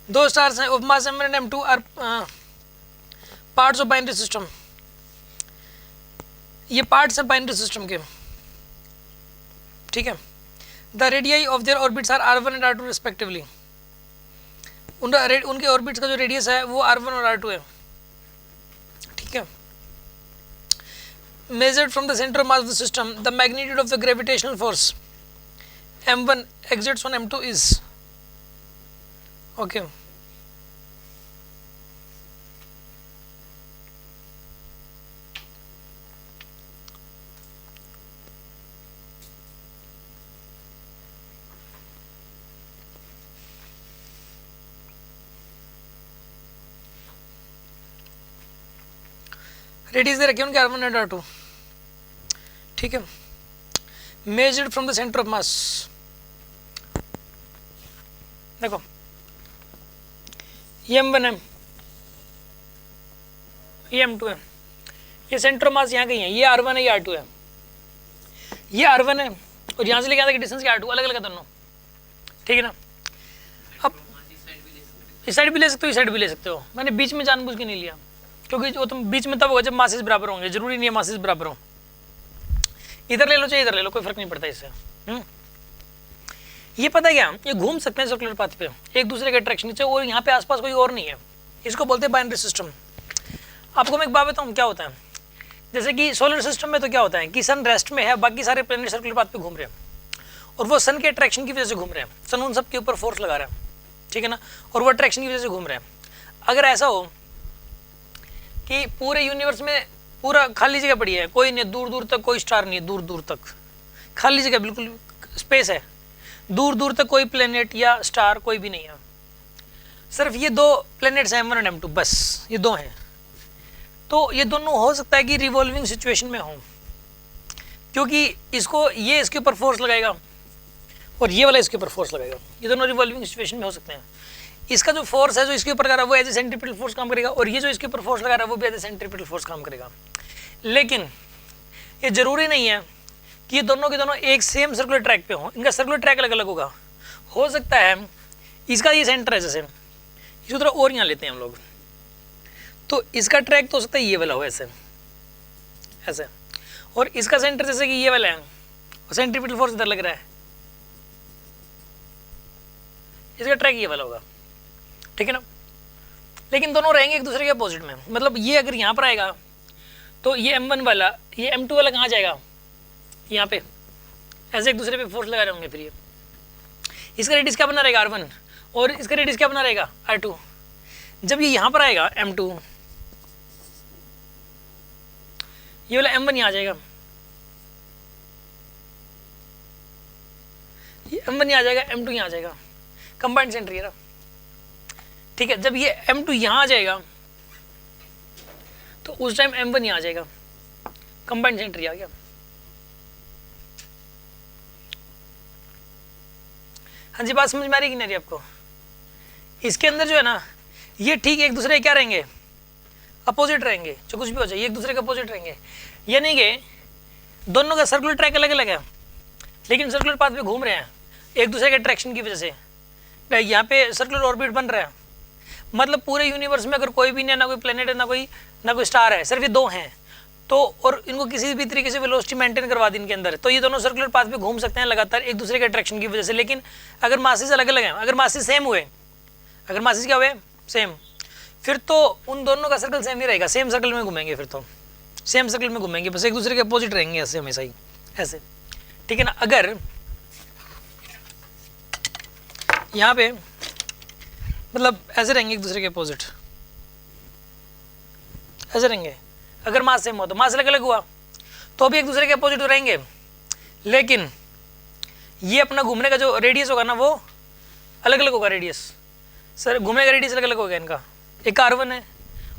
दो स्टार्स हैं of mass m1 and m2 are parts of binary system. ये parts हैं बाइनरी सिस्टम के, ठीक है। The radii of their orbits are r1 and r2 respectively. उनके ऑर्बिट्स का जो रेडियस है वो r1 और r2 है, ठीक है। measured from the center of mass of the system, the magnitude of the gravitational force m1 exerts on m2 is, okay, radius दे रखे उनके r1 एंड r2, ठीक है। Measured from the centre of mass, देखो ये m1 है, ये m2 है, ये सेंटर ऑफ मास यहाँ कहीं है, ये r1 है, ये r2 है। ये r1 है और यहाँ से लेके आने की डिस्टेंस क्या r2, अलग अलग है दोनों, ठीक है ना। अब इस साइड भी ले सकते हो, इस साइड भी ले सकते हो, मैंने बीच में जानबूझ के नहीं लिया क्योंकि वो तुम बीच में तब होगा जब मासेस बराबर होंगे, जरूरी नहीं है मासेस बराबर हो। इधर ले लो चाहे इधर ले लो, कोई फर्क नहीं पड़ता इससे। ये पता है क्या, ये घूम सकते हैं सर्कुलर पाथ पे एक दूसरे के अट्रैक्शन से, और यहाँ पे आसपास कोई और नहीं है, इसको बोलते हैं बाइनरी सिस्टम। आपको मैं एक बात बताऊँ क्या होता है, जैसे कि सोलर सिस्टम में तो क्या होता है कि सन रेस्ट में है, बाकी सारे प्लैनेट सर्कुलर पाथ पे घूम रहे हैं और वो सन के अट्रैक्शन की वजह से घूम रहे हैं, सन उन सब के ऊपर फोर्स लगा रहा है, ठीक है ना, और वो अट्रैक्शन की वजह से घूम रहे हैं। अगर ऐसा हो कि पूरे यूनिवर्स में पूरा खाली जगह पड़ी है, कोई नहीं, दूर दूर तक कोई स्टार नहीं है, दूर दूर तक खाली जगह, बिल्कुल स्पेस है, दूर दूर तक कोई प्लेनेट या स्टार कोई भी नहीं है, सिर्फ ये दो प्लेनेट्स हैं m1 और m2, बस ये दो हैं। तो ये दोनों हो सकता है कि रिवॉल्विंग सिचुएशन में हों, क्योंकि इसको ये इसके ऊपर फोर्स लगाएगा और ये वाला इसके ऊपर फोर्स लगाएगा, ये दोनों रिवॉल्विंग सिचुएशन में हो सकते हैं। इसका जो फोर्स है जो इसके ऊपर लगा रहा है वो एज ए सेंट्रीपिटल फोर्स काम करेगा, और ये जो इसके ऊपर फोर्स लगा रहा है वो भी एज ए सेंट्रीपिटल फोर्स काम करेगा। लेकिन ये जरूरी नहीं है कि ये दोनों के दोनों एक सेम सर्कुलर ट्रैक पे हों, इनका सर्कुलर ट्रैक अलग अलग होगा। हो सकता है इसका ये सेंटर है, जैसे इसी तरह और यहाँ लेते हैं हम लोग, तो इसका ट्रैक तो हो सकता है ये वाला हो ऐसे ऐसे, और इसका सेंटर जैसे कि ये वाला है और सेंट्रीपिटल फोर्स इधर लग रहा है, इसका ट्रैक ये वाला होगा, ठीक है ना। लेकिन दोनों रहेंगे एक दूसरे के अपोजिट में, मतलब ये अगर यहाँ पर आएगा तो ये m1 वाला ये m2 वाला कहाँ जाएगा, यहाँ पे ऐसे एक दूसरे पे फोर्स लगा रहे होंगे। फिर ये इसका रेडियस क्या बना रहेगा r1 और इसका रेडियस क्या बना रहेगा r2। जब ये यहाँ पर आएगा m2, ये वाला m1 यहाँ आ जाएगा, ये m1 यहाँ आ जाएगा, m2 यहाँ आ जाएगा, कंबाइंड सेंटर ये रहा, ठीक है। जब ये m2 यहाँ आ जाएगा तो उस टाइम m1 यहाँ आ जाएगा, कंबाइंड सेंटर आ गया। हाँ जी, बात समझ में आ रही कि नहीं आपको। इसके अंदर जो है ना ये ठीक एक दूसरे क्या रहेंगे, अपोजिट रहेंगे, जो कुछ भी हो जाए ये एक दूसरे के अपोजिट रहेंगे, यानी कि दोनों का सर्कुलर ट्रैक अलग अलग है लेकिन सर्कुलर पाथ पे घूम रहे हैं एक दूसरे के अट्रैक्शन की वजह से। यहाँ पे सर्कुलर ऑर्बिट बन रहा है, मतलब पूरे यूनिवर्स में अगर कोई भी नहीं है, ना कोई प्लेनेट है, ना कोई स्टार है, सिर्फ ये दो हैं, तो और इनको किसी भी तरीके से वेलोसिटी मेंटेन करवा दी इनके अंदर, तो ये दोनों सर्कुलर पाथ पे घूम सकते हैं लगातार एक दूसरे के अट्रैक्शन की वजह से। लेकिन अगर मासेस अलग अलग हैं, अगर मासेस सेम हुए, अगर मासेस क्या हुए सेम, फिर तो उन दोनों का सर्कल सेम ही रहेगा, सेम सर्कल में घूमेंगे, फिर तो सेम सर्कल में घूमेंगे, बस एक दूसरे के अपोजिट रहेंगे ऐसे हमेशा ही ऐसे, ठीक है ना। अगर यहाँ पे मतलब ऐसे रहेंगे एक दूसरे के अपोजिट, ऐसे रहेंगे, अगर मास सेम हो तो मास अलग अलग हुआ तो भी एक दूसरे के अपोजिट रहेंगे, लेकिन ये अपना घूमने का जो रेडियस होगा ना वो अलग अलग होगा। रेडियस सर घूमने का रेडियस अलग अलग होगा इनका, एक r1 है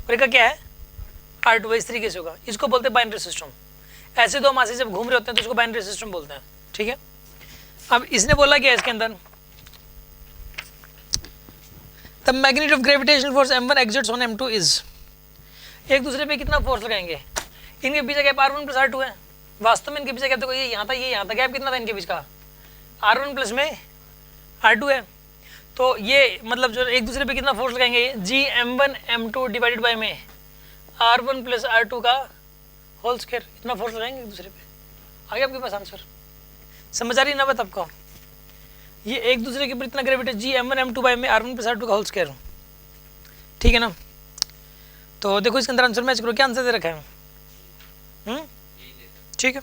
और एक का क्या है r2, इस तरीके से होगा। इसको बोलते हैं बाइनरी सिस्टम। ऐसे दो मासेस जब घूम रहे होते हैं तो इसको बाइनरी सिस्टम बोलते हैं, ठीक है। अब इसने बोला क्या इसके अंदर, the magnet of gravitational force m1 exerts on m2 is, एक दूसरे पे कितना फोर्स लगाएंगे, इनके बीच का गैप r1 प्लस r2 है, वास्तव में इनके बीच का गैप देखो ये यहाँ था, ये यहाँ था, गैप कितना था इनके बीच का, r1 प्लस में r2 है। तो ये मतलब जो एक दूसरे पे कितना फोर्स लगाएंगे, G m1 m2 divided by में R1 प्लस R2 का होल स्क्वायर, इतना फोर्स लगाएंगे एक दूसरे पे। आगे आपके पास आंसर समझ आ रही है ना बात आपको? ये एक दूसरे के ऊपर इतना gravity G m1 m2 by में R1 प्लस R2 का होल स्क्वायर, ठीक है ना। तो देखो इसके अंदर आंसर मैच करो, क्या आंसर दे रखा है, ठीक है।